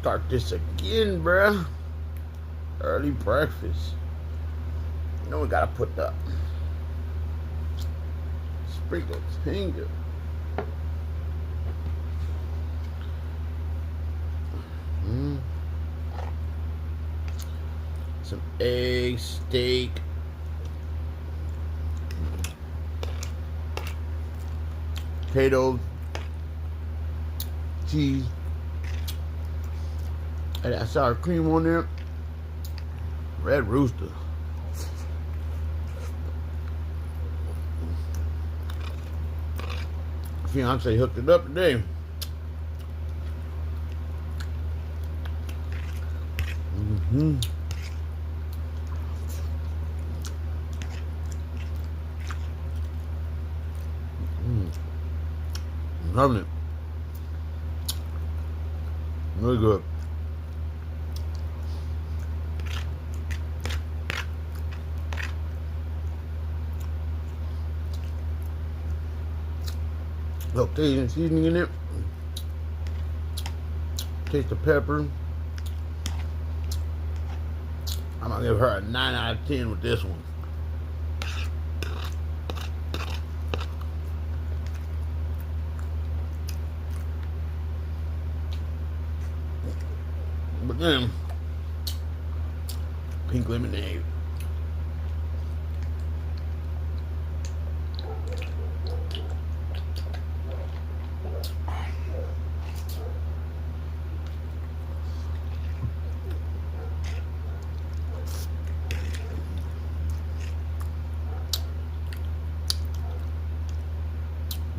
Start this again, bruh. Early breakfast. You know we gotta put the sprinkle tingle. Some eggs, steak, potatoes, cheese, and that sour cream on there. Red Rooster. Fiance hooked it up today. Loving it. Really good. Little Cajun seasoning in it. Taste the pepper. I'm gonna give her a 9 out of 10 with this one. But then, pink lemonade.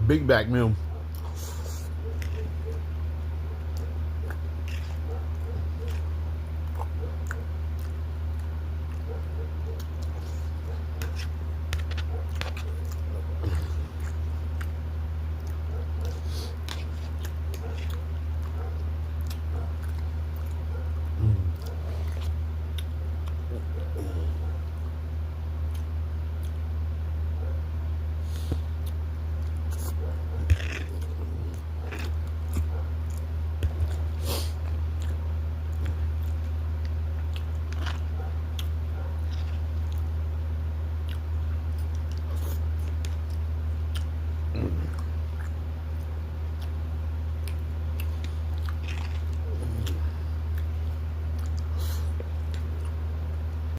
Big back meal.